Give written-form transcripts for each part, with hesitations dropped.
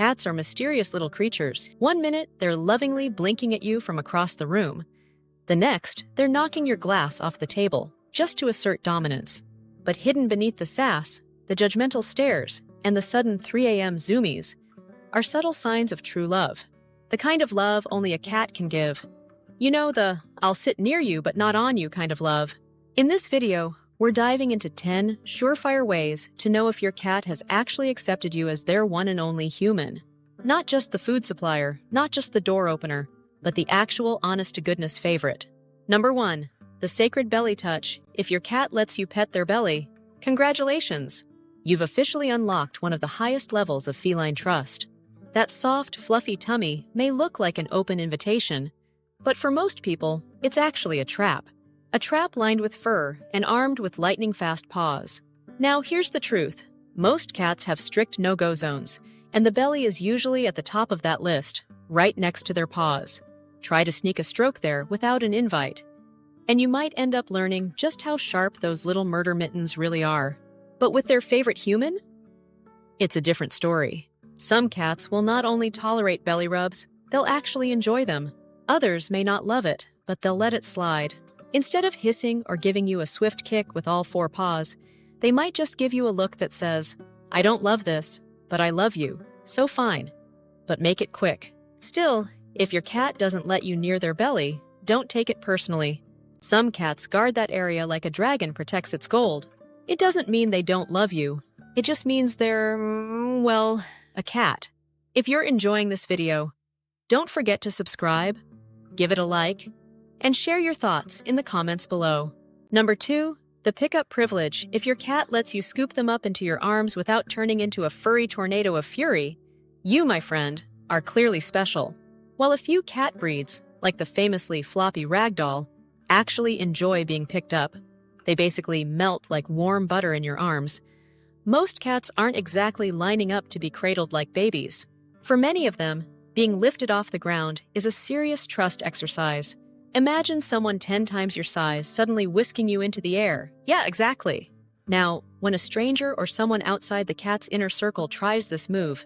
Cats are mysterious little creatures. One minute, they're lovingly blinking at you from across the room. The next, they're knocking your glass off the table, just to assert dominance. But hidden beneath the sass, the judgmental stares, and the sudden 3 a.m. zoomies are subtle signs of true love. The kind of love only a cat can give. You know, the "I'll sit near you but not on you" kind of love. In this video, we're diving into 10 surefire ways to know if your cat has actually accepted you as their one and only human. Not just the food supplier, not just the door opener, but the actual honest-to-goodness favorite. Number 1. The sacred belly touch. If your cat lets you pet their belly, congratulations! You've officially unlocked one of the highest levels of feline trust. That soft, fluffy tummy may look like an open invitation, but for most people, it's actually a trap. A trap lined with fur and armed with lightning-fast paws. Now, here's the truth. Most cats have strict no-go zones, and the belly is usually at the top of that list, right next to their paws. Try to sneak a stroke there without an invite, and you might end up learning just how sharp those little murder mittens really are. But with their favorite human? It's a different story. Some cats will not only tolerate belly rubs, they'll actually enjoy them. Others may not love it, but they'll let it slide. Instead of hissing or giving you a swift kick with all 4 paws, they might just give you a look that says, "I don't love this, but I love you, so fine." But make it quick. Still, if your cat doesn't let you near their belly, don't take it personally. Some cats guard that area like a dragon protects its gold. It doesn't mean they don't love you. It just means they're, well, a cat. If you're enjoying this video, don't forget to subscribe, give it a like, and share your thoughts in the comments below. Number 2, the pickup privilege. If your cat lets you scoop them up into your arms without turning into a furry tornado of fury, you, my friend, are clearly special. While a few cat breeds, like the famously floppy ragdoll, actually enjoy being picked up, they basically melt like warm butter in your arms, most cats aren't exactly lining up to be cradled like babies. For many of them, being lifted off the ground is a serious trust exercise. Imagine someone 10 times your size suddenly whisking you into the air. Yeah, exactly. Now, when a stranger or someone outside the cat's inner circle tries this move,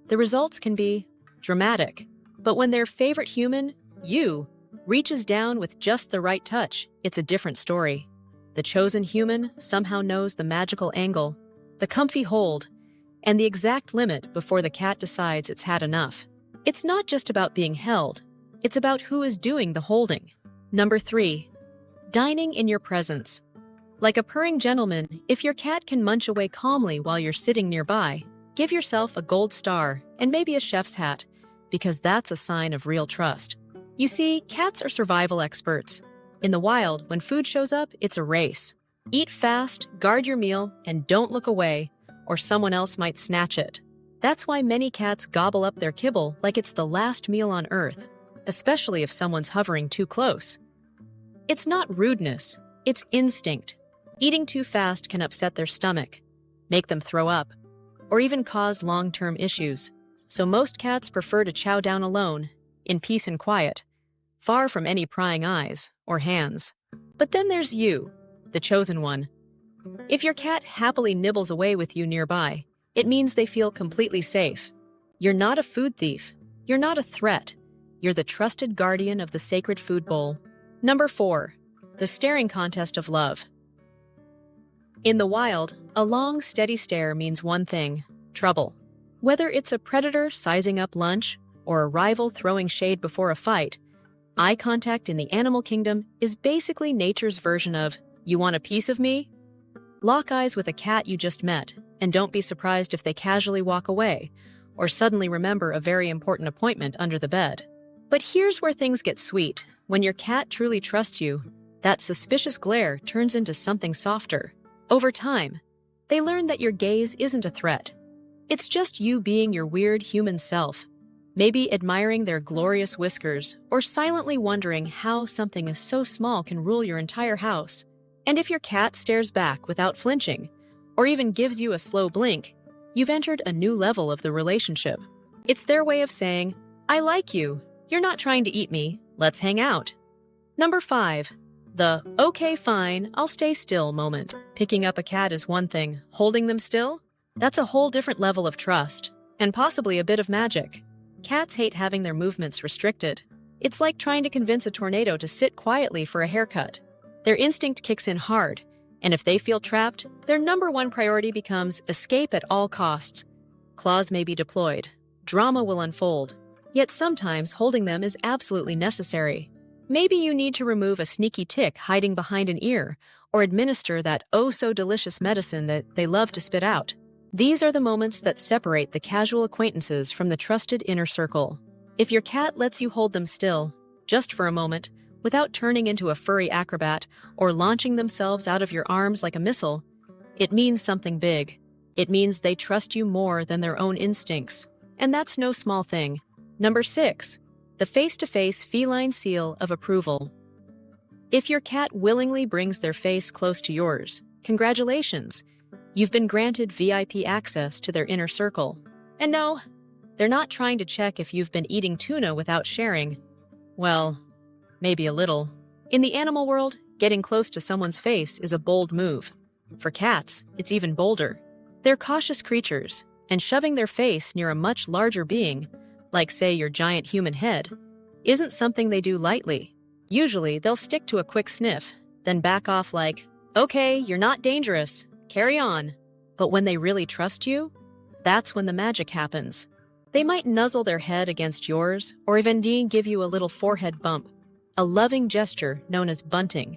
the results can be dramatic. But when their favorite human, you, reaches down with just the right touch, it's a different story. The chosen human somehow knows the magical angle, the comfy hold, and the exact limit before the cat decides it's had enough. It's not just about being held, it's about who is doing the holding. Number 3. Dining in your presence. Like a purring gentleman, if your cat can munch away calmly while you're sitting nearby, give yourself a gold star and maybe a chef's hat, because that's a sign of real trust. You see, cats are survival experts. In the wild, when food shows up, it's a race. Eat fast, guard your meal, and don't look away, or someone else might snatch it. That's why many cats gobble up their kibble like it's the last meal on Earth, especially if someone's hovering too close. It's not rudeness, it's instinct. Eating too fast can upset their stomach, make them throw up, or even cause long-term issues. So most cats prefer to chow down alone, in peace and quiet, far from any prying eyes or hands. But then there's you, the chosen one. If your cat happily nibbles away with you nearby, it means they feel completely safe. You're not a food thief. You're not a threat. You're the trusted guardian of the sacred food bowl. Number 4. The staring contest of love. In the wild, a long, steady stare means one thing: trouble. Whether it's a predator sizing up lunch or a rival throwing shade before a fight, eye contact in the animal kingdom is basically nature's version of, "You want a piece of me?" Lock eyes with a cat you just met, and don't be surprised if they casually walk away or suddenly remember a very important appointment under the bed. But here's where things get sweet. When your cat truly trusts you, that suspicious glare turns into something softer. Over time, they learn that your gaze isn't a threat. It's just you being your weird human self, maybe admiring their glorious whiskers or silently wondering how something so small can rule your entire house. And if your cat stares back without flinching, or even gives you a slow blink, you've entered a new level of the relationship. It's their way of saying, "I like you. You're not trying to eat me. Let's hang out." Number 5. The "okay, fine, I'll stay still" moment. Picking up a cat is one thing. Holding them still? That's a whole different level of trust. and possibly a bit of magic. Cats hate having their movements restricted. It's like trying to convince a tornado to sit quietly for a haircut. Their instinct kicks in hard, and if they feel trapped, their number one priority becomes escape at all costs. Claws may be deployed. Drama will unfold. Yet sometimes holding them is absolutely necessary. Maybe you need to remove a sneaky tick hiding behind an ear, or administer that oh-so-delicious medicine that they love to spit out. These are the moments that separate the casual acquaintances from the trusted inner circle. If your cat lets you hold them still, just for a moment, without turning into a furry acrobat or launching themselves out of your arms like a missile, it means something big. It means they trust you more than their own instincts. And that's no small thing. Number 6. The face-to-face feline seal of approval. If your cat willingly brings their face close to yours, congratulations! You've been granted VIP access to their inner circle. And no, they're not trying to check if you've been eating tuna without sharing. Well, maybe a little. In the animal world, getting close to someone's face is a bold move. For cats, it's even bolder. They're cautious creatures, and shoving their face near a much larger being, like say your giant human head, isn't something they do lightly. Usually, they'll stick to a quick sniff, then back off like, okay, you're not dangerous, carry on. But when they really trust you, that's when the magic happens. They might nuzzle their head against yours, or even give you a little forehead bump, a loving gesture known as bunting.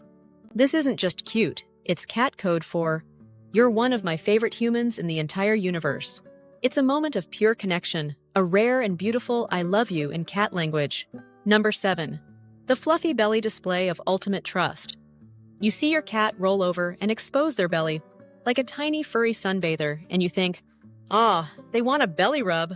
This isn't just cute, it's cat code for, you're one of my favorite humans in the entire universe. It's a moment of pure connection, a rare and beautiful I love you in cat language. Number 7. The fluffy belly display of ultimate trust. You see your cat roll over and expose their belly, like a tiny furry sunbather, and you think, they want a belly rub.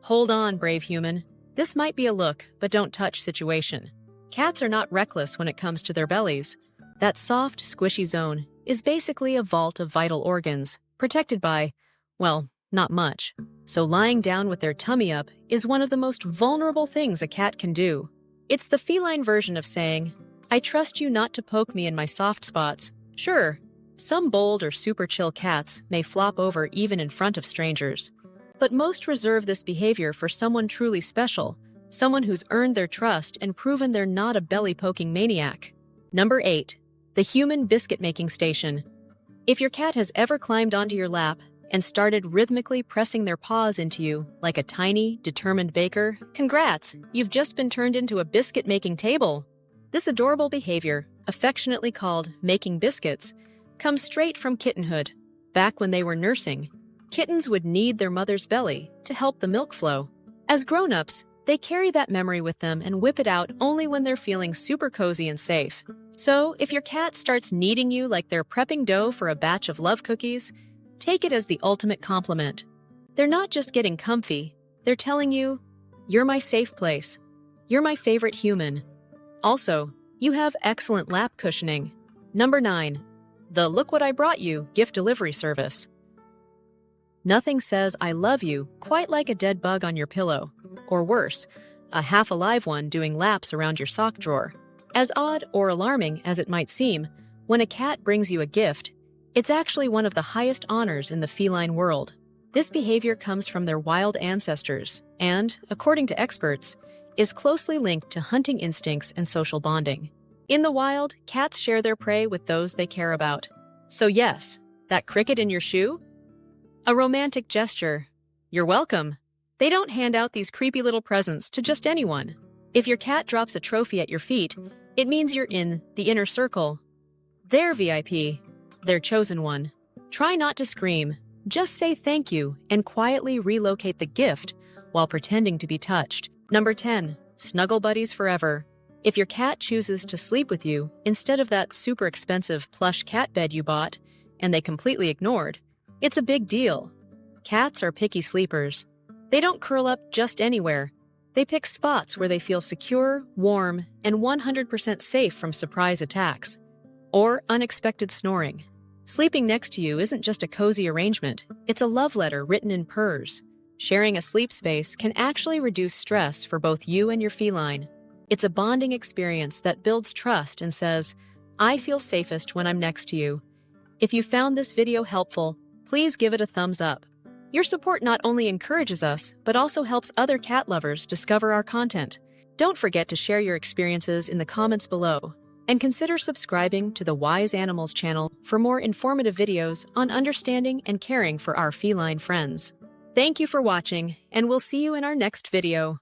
Hold on, brave human. This might be a look, but don't touch situation. Cats are not reckless when it comes to their bellies. That soft, squishy zone is basically a vault of vital organs, protected by, well, not much. So lying down with their tummy up is one of the most vulnerable things a cat can do. It's the feline version of saying, I trust you not to poke me in my soft spots. Sure, some bold or super chill cats may flop over even in front of strangers. But most reserve this behavior for someone truly special, someone who's earned their trust and proven they're not a belly-poking maniac. Number 8. The human biscuit-making station. If your cat has ever climbed onto your lap and started rhythmically pressing their paws into you like a tiny, determined baker, congrats! You've just been turned into a biscuit-making table. This adorable behavior, affectionately called making biscuits, comes straight from kittenhood. Back when they were nursing, kittens would knead their mother's belly to help the milk flow. As grown-ups, they carry that memory with them and whip it out only when they're feeling super cozy and safe. So, if your cat starts kneading you like they're prepping dough for a batch of love cookies, take it as the ultimate compliment. They're not just getting comfy, they're telling you, you're my safe place. You're my favorite human. Also, you have excellent lap cushioning. Number 9. The Look What I Brought You gift delivery service. Nothing says I love you quite like a dead bug on your pillow, or worse, a half-alive one doing laps around your sock drawer. As odd or alarming as it might seem, when a cat brings you a gift, it's actually one of the highest honors in the feline world. This behavior comes from their wild ancestors and, according to experts, is closely linked to hunting instincts and social bonding. In the wild, cats share their prey with those they care about. So yes, that cricket in your shoe? A romantic gesture. You're welcome. They don't hand out these creepy little presents to just anyone. If your cat drops a trophy at your feet, it means you're in the inner circle. They're VIP. They're chosen one. Try not to scream. Just say thank you and quietly relocate the gift while pretending to be touched. Number 10. Snuggle buddies forever. If your cat chooses to sleep with you instead of that super expensive plush cat bed you bought and they completely ignored, it's a big deal. Cats are picky sleepers. They don't curl up just anywhere. They pick spots where they feel secure, warm, and 100% safe from surprise attacks or unexpected snoring. Sleeping next to you isn't just a cozy arrangement, it's a love letter written in purrs. Sharing a sleep space can actually reduce stress for both you and your feline. It's a bonding experience that builds trust and says, I feel safest when I'm next to you. If you found this video helpful, please give it a thumbs up. Your support not only encourages us, but also helps other cat lovers discover our content. Don't forget to share your experiences in the comments below, and consider subscribing to the Wise Animals channel for more informative videos on understanding and caring for our feline friends. Thank you for watching, and we'll see you in our next video.